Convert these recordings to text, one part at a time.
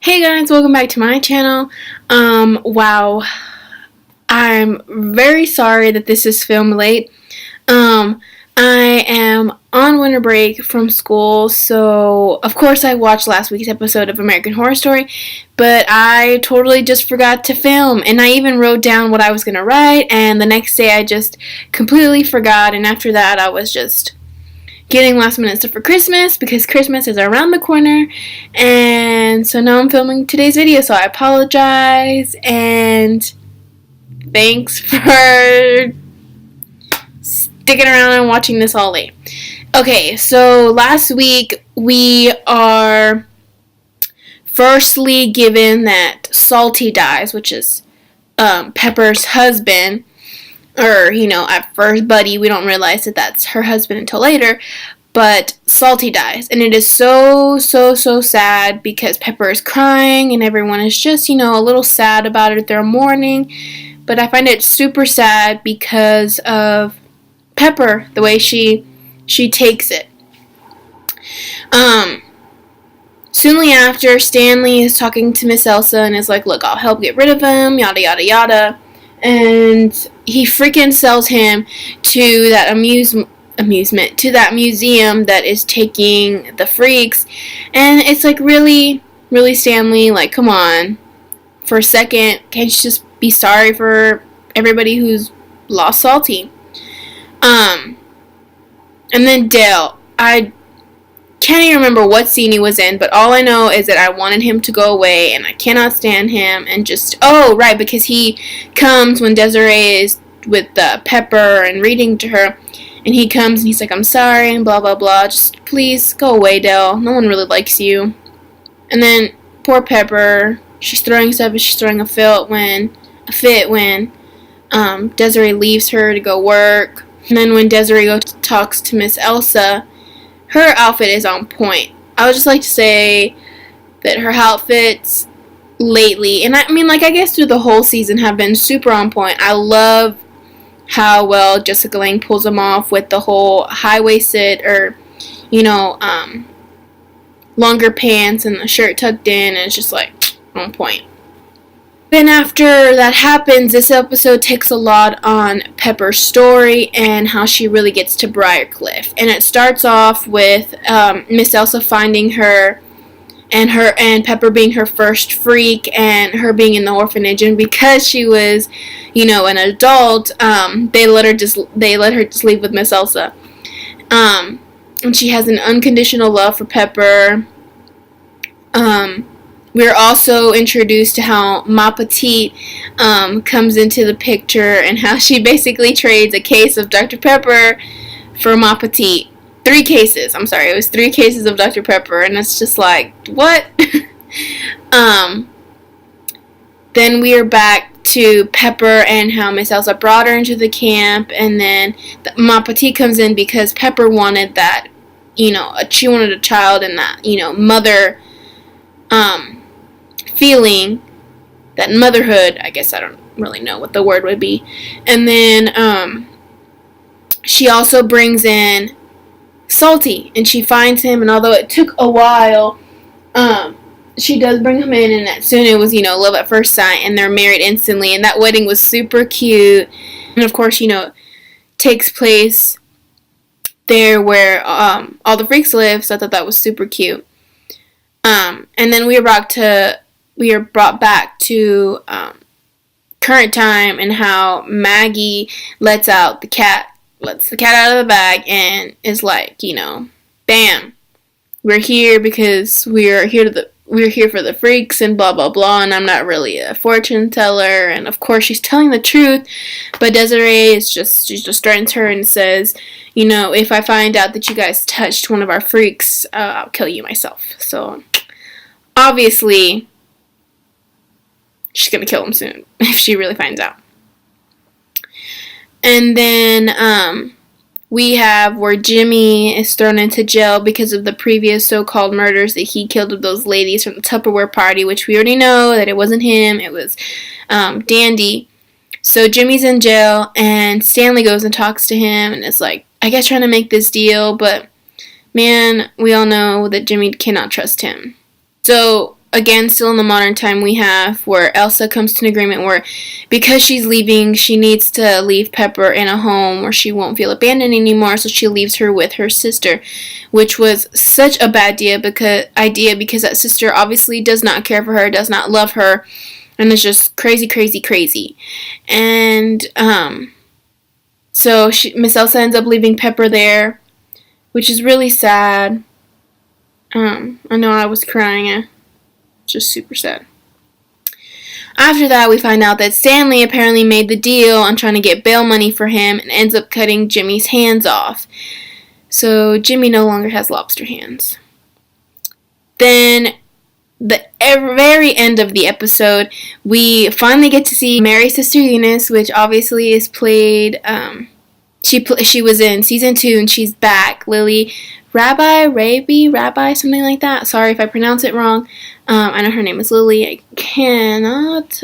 Hey guys, welcome back to my channel. Wow, I'm very sorry that this is filmed late. I am on winter break from school, so of course I watched last week's episode of American Horror Story, but I totally just forgot to film, and I even wrote down what I was gonna write, and the next day I just completely forgot, and after that I was just getting last minute stuff for Christmas because Christmas is around the corner, and so now I'm filming today's video, so I apologize, and thanks for sticking around and watching this all late. Okay, so last week we are firstly given that Salty dies, which is Pepper's husband, or, at first Buddy, we don't realize that that's her husband until later, but Salty dies, and it is so sad because Pepper is crying, and everyone is just, a little sad about it. They're mourning, but I find it super sad because of Pepper, the way she takes it. Soonly after, Stanley is talking to Miss Elsa and is like, look, I'll help get rid of him, yada yada yada. And he freaking sells him to that to that museum that is taking the freaks. And it's like, really, Stanley, like, come on. For a second, can't you just be sorry for everybody who's lost Salty? And then Dale, I can't even remember what scene he was in, but all I know is that I wanted him to go away, and I cannot stand him, and just, oh, right, because he comes when Desiree is with Pepper and reading to her, and he comes, and he's like, I'm sorry, and blah, blah, blah, just please go away, Dale, no one really likes you. And then, poor Pepper, she's throwing stuff, she's throwing a fit when Desiree leaves her to go work, and then when Desiree talks to Miss Elsa, her outfit is on point. I would just like to say that her outfits lately, and I guess through the whole season, have been super on point. I love how well Jessica Lange pulls them off with the whole high-waisted or, longer pants and the shirt tucked in, and it's just like on point. Then after that happens, this episode takes a lot on Pepper's story and how she really gets to Briarcliff. And it starts off with Miss Elsa finding her and Pepper being her first freak, and her being in the orphanage. And because she was, an adult, they let her just leave with Miss Elsa. And she has an unconditional love for Pepper. We're also introduced to how Ma Petite comes into the picture, and how she basically trades a case of Dr. Pepper for Ma Petite. 3 cases. I'm sorry, it was 3 cases of Dr. Pepper, and it's just like, what? Then we are back to Pepper and how Miss Elsa brought her into the camp, and then Ma Petite comes in because Pepper wanted that, she wanted a child, and that, mother, feeling, that motherhood, I guess I don't really know what the word would be. And then she also brings in Salty, and she finds him, and although it took a while, she does bring him in, and that soon it was, love at first sight, and they're married instantly, and that wedding was super cute, and of course, takes place there where all the freaks live, so I thought that was super cute. And then we are brought back to current time, and how Maggie lets the cat out of the bag, and is like, bam, we're here because we're here for the freaks, and blah blah blah, and I'm not really a fortune teller, and of course she's telling the truth, but Desiree just threatens her and says, if I find out that you guys touched one of our freaks, I'll kill you myself. So obviously she's gonna kill him soon if she really finds out. And then we have where Jimmy is thrown into jail because of the previous so-called murders that he killed of those ladies from the Tupperware party, which we already know that it wasn't him, it was Dandy. So Jimmy's in jail, and Stanley goes and talks to him, and is like, I guess trying to make this deal, but man, we all know that Jimmy cannot trust him. So again, still in the modern time, we have where Elsa comes to an agreement where because she's leaving, she needs to leave Pepper in a home where she won't feel abandoned anymore, so she leaves her with her sister, which was such a bad idea because that sister obviously does not care for her, does not love her, and is just crazy, crazy, crazy. And so Miss Elsa ends up leaving Pepper there, which is really sad. I know I was crying. Just super sad. After that, we find out that Stanley apparently made the deal on trying to get bail money for him and ends up cutting Jimmy's hands off. So Jimmy no longer has lobster hands. Then, the very end of the episode, we finally get to see Mary's sister Eunice, which obviously is played, she was in season 2 and she's back. Lily Rabbi, something like that. Sorry if I pronounce it wrong. I know her name is Lily. I cannot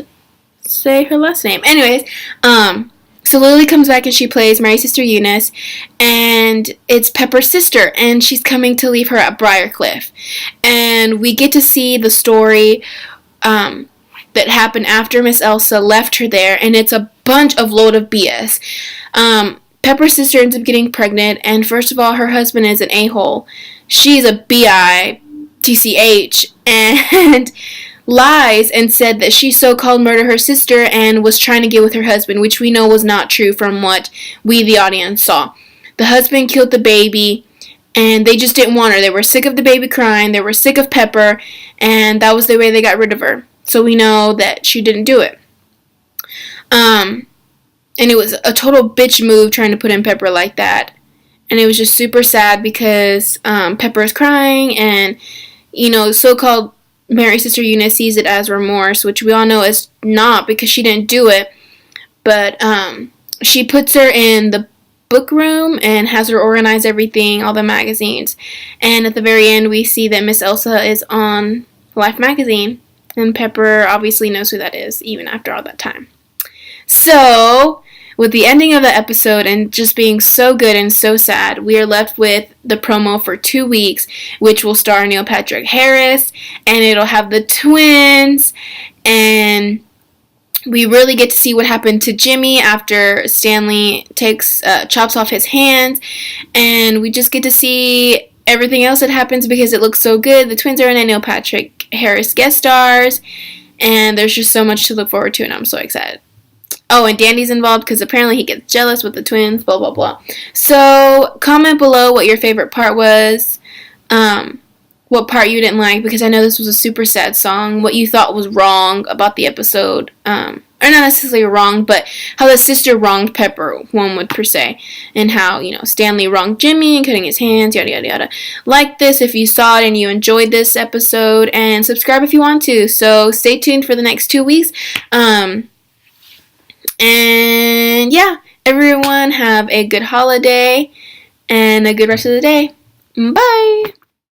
say her last name. Anyways, so Lily comes back and she plays Mary's sister Eunice, and it's Pepper's sister, and she's coming to leave her at Briarcliff. And we get to see the story that happened after Miss Elsa left her there, and it's a bunch of load of BS. Pepper's sister ends up getting pregnant, and first of all, her husband is an a-hole. She's a bitch, and lies and said that she so-called murdered her sister and was trying to get with her husband, which we know was not true from what we, the audience, saw. The husband killed the baby, and they just didn't want her. They were sick of the baby crying, they were sick of Pepper, and that was the way they got rid of her. So we know that she didn't do it. And it was a total bitch move trying to put in Pepper like that. And it was just super sad because Pepper is crying, and, so-called Mary's sister Eunice sees it as remorse, which we all know is not because she didn't do it. But she puts her in the book room and has her organize everything, all the magazines. And at the very end, we see that Miss Elsa is on Life magazine. And Pepper obviously knows who that is, even after all that time. So, with the ending of the episode and just being so good and so sad, we are left with the promo for 2 weeks, which will star Neil Patrick Harris, and it'll have the twins, and we really get to see what happened to Jimmy after Stanley chops off his hands, and we just get to see everything else that happens because it looks so good. The twins are in it, Neil Patrick Harris guest stars, and there's just so much to look forward to, and I'm so excited. Oh, and Danny's involved because apparently he gets jealous with the twins, blah, blah, blah. So, comment below what your favorite part was, what part you didn't like, because I know this was a super sad song, what you thought was wrong about the episode, or not necessarily wrong, but how the sister wronged Pepper, one would per se, and how, Stanley wronged Jimmy and cutting his hands, yada, yada, yada. Like this if you saw it and you enjoyed this episode, and subscribe if you want to. So, stay tuned for the next 2 weeks. And yeah, everyone have a good holiday and a good rest of the day. Bye!